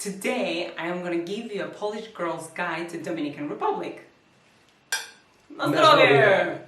Today I am going to give you a Polish girl's guide to Dominican Republic. Na zdrowie!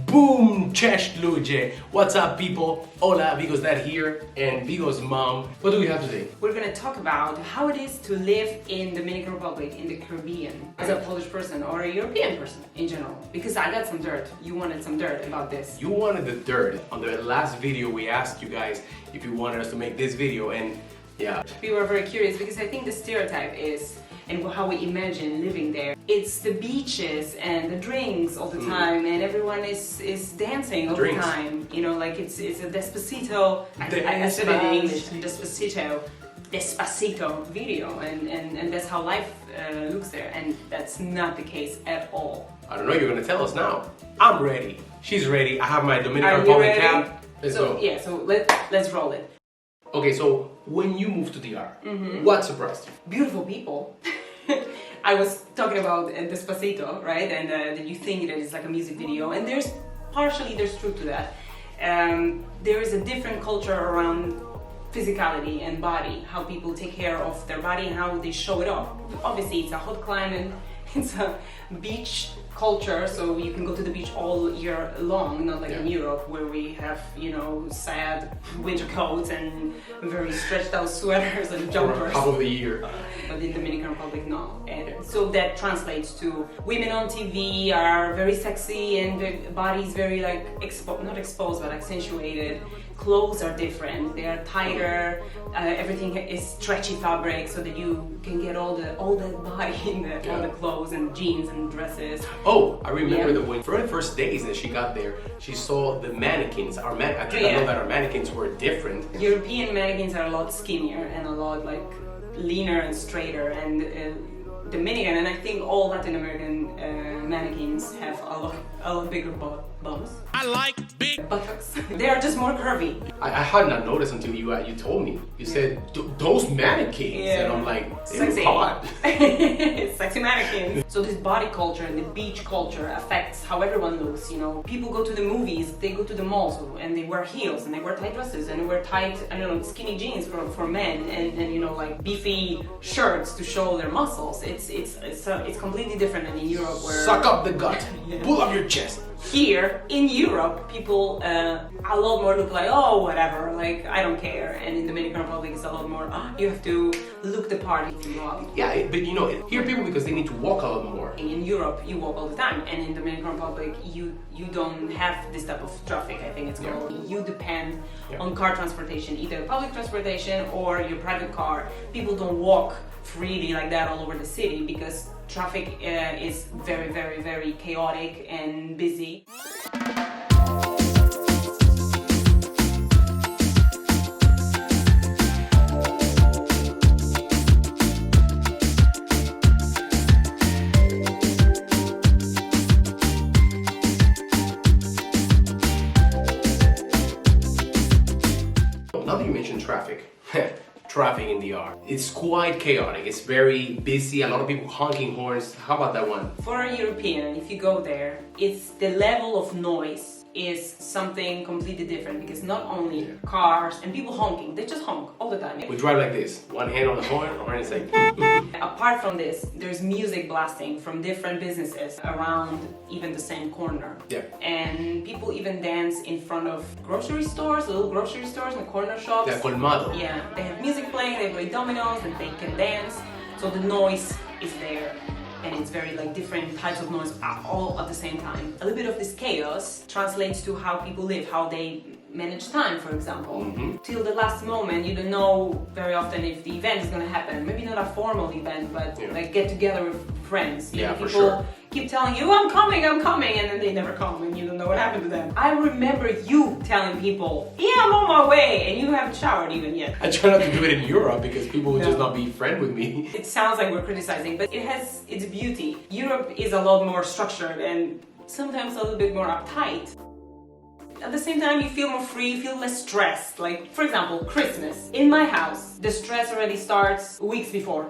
Boom! Cześć ludzie! What's up people? Hola, VIGO'S dad here and VIGO'S mom. What do we have today? We're going to talk about how it is to live in Dominican Republic, in the Caribbean, as a Polish person or a European person in general. Because I got some dirt. You wanted some dirt about this. You wanted the dirt. On the last video we asked you guys if you wanted us to make this video, and yeah. We were very curious because I think the stereotype is, and how we imagine living there, it's the beaches and the drinks all the time, and everyone is dancing all the time. You know, like it's a Despacito. I said it in English, Despacito video, and that's how life looks there, and that's not the case at all. I don't know, you're gonna tell us now. I'm ready. She's ready. I have my Dominican Republic cap. Let's go. Yeah, so let's roll it. Okay, so when you moved to DR, what surprised you? Beautiful people. I was talking about Despacito, right? And that you think that it's like a music video, and there's truth to that. There is a different culture around physicality and body, how people take care of their body and how they show it off. Obviously, it's a hot climate, it's a beach culture, so you can go to the beach all year long, not like in Europe where we have, you know, sad winter coats and very stretched out sweaters and jumpers. Half of the year. But in Dominican Republic, no. And so that translates to women on TV are very sexy and the body is very like not exposed but accentuated. Clothes are different, they are tighter, everything is stretchy fabric so that you can get all the body in all the clothes and jeans and dresses. Oh, I remember that when for the first days that she got there, she saw the mannequins. I know that our mannequins were different. European mannequins are a lot skinnier and a lot like leaner and straighter, and Dominican, and I think all Latin American mannequins have a lot bigger bums. I like big buttocks. They are just more curvy. I had not noticed until you told me. You said those mannequins, and I'm like, sexy. Hot. Sexy mannequins. So this body culture and the beach culture affects how everyone looks. You know, people go to the movies, they go to the malls, and they wear heels and they wear tight dresses and they wear tight, I don't know, skinny jeans for men, and you know, like beefy shirts to show their muscles. It's completely different than in Europe where suck up the gut, pull up your chest. Here in Europe, people a lot more look like, oh, whatever, like I don't care. And in Dominican Republic, it's a lot more, you have to look the part if you go out. Yeah, but you know, here people because they need to walk a lot more. In Europe, you walk all the time, and in Dominican Republic, you don't have this type of traffic. I think it's called. You depend on car transportation, either public transportation or your private car. People don't walk freely like that all over the city because traffic is very, very, very chaotic and busy. Now that you mentioned traffic, traffic in DR. It's quite chaotic. It's very busy. A lot of people honking horns. How about that one? For a European, if you go there, it's the level of noise is something completely different because not only cars and people honking, they just honk all the time. We drive like this. One hand on the horn, and it's like. Apart from this, there's music blasting from different businesses around even the same corner. Yeah. And people even dance in front of grocery stores, little grocery stores and corner shops. Yeah, colmado. Yeah, they have music playing, they play dominoes, and they can dance. So the noise is there. And it's very like different types of noise all at the same time. A little bit of this chaos translates to how people live, how they manage time, for example. Till the last moment, you don't know very often if the event is gonna happen. Maybe not a formal event, but like get together with friends. Yeah, people for sure. Keep telling you, I'm coming, and then they never come, and you don't know what happened to them. I remember you telling people, yeah, I'm on my way, and you haven't showered even yet. I try not to do it in Europe because people would just not be friends with me. It sounds like we're criticizing, but it has its beauty. Europe is a lot more structured and sometimes a little bit more uptight. at the same time you feel more free, you feel less stressed. Like, for example, Christmas. In my house, the stress already starts weeks before.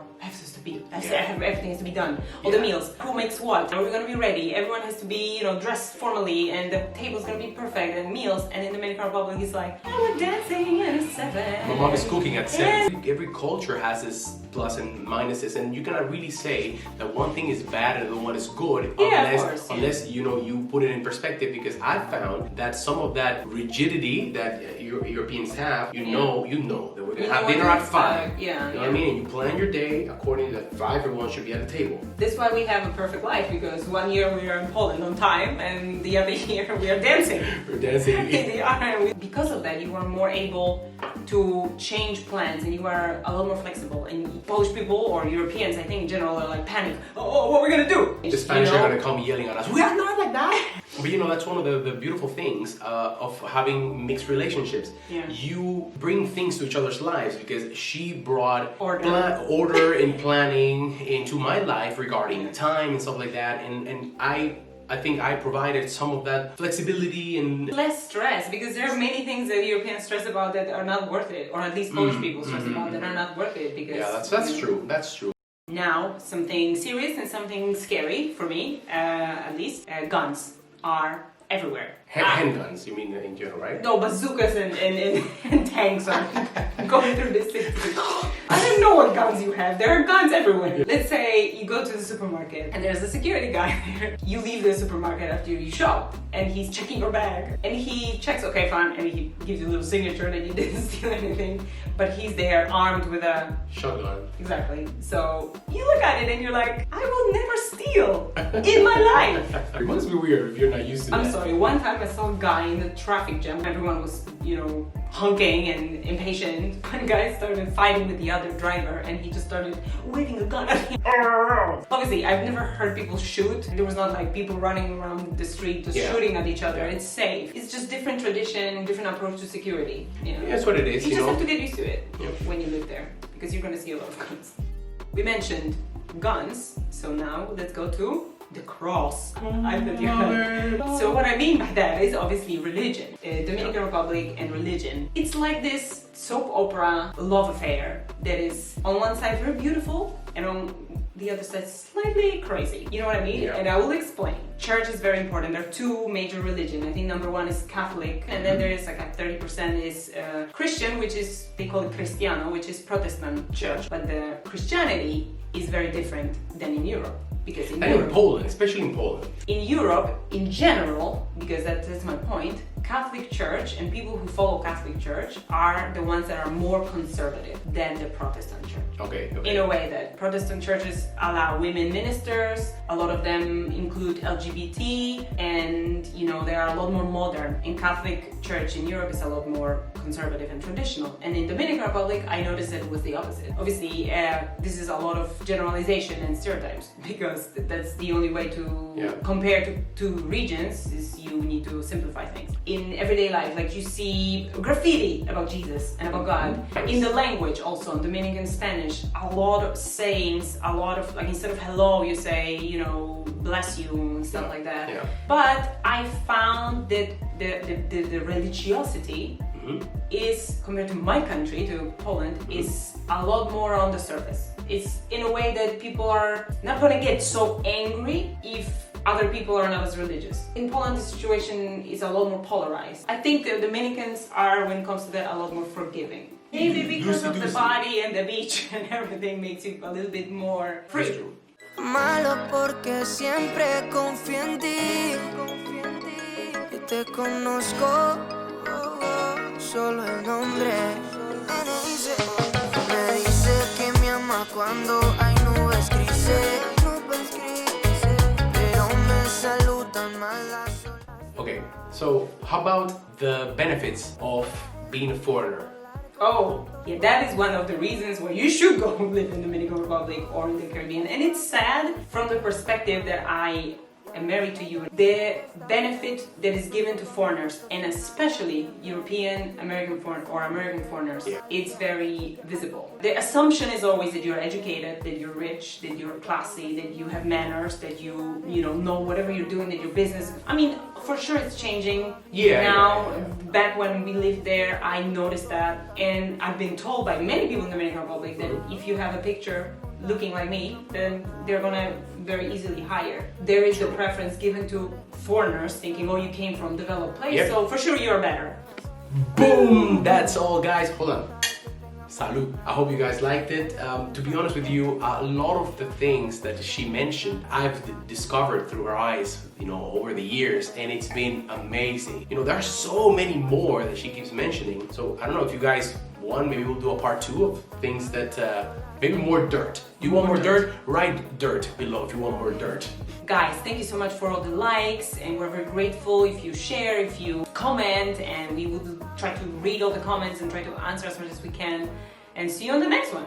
Everything has to be done. All the meals, who makes what, are we gonna be ready? Everyone has to be, you know, dressed formally, and the table's gonna be perfect, and meals. And in the Dominican Republic, it's like, oh, we're dancing at 7. My mom is cooking at 7. Every culture has its plus and minuses, and you cannot really say that one thing is bad and the one is good unless you know, you put it in perspective. Because I found that some of that rigidity that Europeans have, you know that we're gonna have dinner at 5. You know what I mean? And you plan your day according to 5. Everyone should be at the table. That's why we have a perfect life, because one year we are in Poland on time, and the other year we are dancing. We're dancing. Because of that, you are more able to change plans, and you are a lot more flexible. And Polish people, or Europeans, I think in general, are like panic. Oh, what are we gonna do? The Spanish are gonna come yelling at us. We are not like that. But you know, that's one of the beautiful things of having mixed relationships. You bring things to each other's lives, because she brought order and planning into my life regarding time and stuff like that, and I think I provided some of that flexibility and less stress, because there are many things that Europeans stress about that are not worth it, or at least Polish people stress about that are not worth it. Because that's true. That's true. Now, something serious and something scary for me, at least, guns are everywhere. Handguns, you mean in general, right? No, bazookas and tanks are going through the city. I don't know what guns you have. There are guns everywhere. Let's say you go to the supermarket and there's a security guy there. You leave the supermarket after you shop, and he's checking your bag. And he checks, okay, fine, and he gives you a little signature that you didn't steal anything. But he's there armed with a shotgun. Exactly. So you look at it and you're like, I will never steal in my life. It must be weird if you're not used to that. I'm sorry, one time I saw a guy in the traffic jam. Everyone was, you know, honking and impatient. One guy started fighting with the other driver, and he just started waving a gun at him. Obviously, I've never heard people shoot. There was not like people running around the street just shooting at each other. It's safe. It's just different tradition, different approach to security. You know? That's what it is. You just have to get used to it when you live there, because you're gonna see a lot of guns. We mentioned guns, so now let's go to the cross. So what I mean by that is obviously religion. Dominican Republic and religion. It's like this soap opera love affair that is on one side very beautiful, and on the other side slightly crazy. You know what I mean? And I will explain. Church is very important. There are two major religions. I think number one is Catholic, and then there is like a 30% is Christian, which is, they call it Cristiano, which is Protestant church. But the Christianity is very different than in Europe. Because in Europe, Poland, especially in Poland. In Europe, in general, because that's my point, Catholic Church and people who follow Catholic Church are the ones that are more conservative than the Protestant Church. Okay. In a way that Protestant churches allow women ministers, a lot of them include LGBT, and you know, they are a lot more modern. In Catholic Church in Europe is a lot more conservative and traditional. And in Dominican Republic, I noticed that it was the opposite. Obviously, this is a lot of generalization and stereotypes, because that's the only way to compare to two regions, is you need to simplify things. In everyday life, like you see graffiti about Jesus and about God. In the language also, in Dominican Spanish, a lot of sayings, a lot of, like, instead of hello, you say, you know, bless you and stuff like that. But I found that the religiosity is, compared to my country, to Poland, is a lot more on the surface. It's in a way that people are not gonna get so angry if other people are not as religious. In Poland, the situation is a lot more polarized. I think the Dominicans are, when it comes to that, a lot more forgiving. Maybe because of the body and the beach and everything makes you a little bit more free. Malo porque siempre confío en ti. Y te conozco, solo el nombre. Me dice que me ama cuando hay nubes grises. Pero me saludan mal las olas. Okay, so how about the benefits of being a foreigner? Oh, yeah, that is one of the reasons why you should go live in the Dominican Republic or in the Caribbean. And it's sad from the perspective that I and married to you, the benefit that is given to foreigners, and especially European American or American foreigners, it's very visible. The assumption is always that you're educated, that you're rich, that you're classy, that you have manners, that you know whatever you're doing, that your business. I mean, for sure it's changing now. Back when we lived there, I noticed that, and I've been told by many people in the Dominican Republic that if you have a picture looking like me, then they're gonna very easily hire. There is a preference given to foreigners thinking, oh, you came from developed place, so for sure you're better. Boom! That's all, guys. Hold on. Salud. I hope you guys liked it. To be honest with you, a lot of the things that she mentioned, I've discovered through her eyes, over the years, and it's been amazing. There are so many more that she keeps mentioning. So I don't know if you guys want, maybe we'll do a part 2 of things that, maybe more dirt. You want more dirt? Write dirt below if you want more dirt. Guys, thank you so much for all the likes, and we're very grateful if you share, if you comment, and we will try to read all the comments and try to answer as much as we can. And see you on the next one.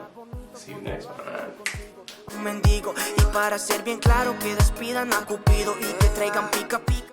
See you next one. Un mendigo y para ser bien claro que despidan a Cupido y te traigan pica pica.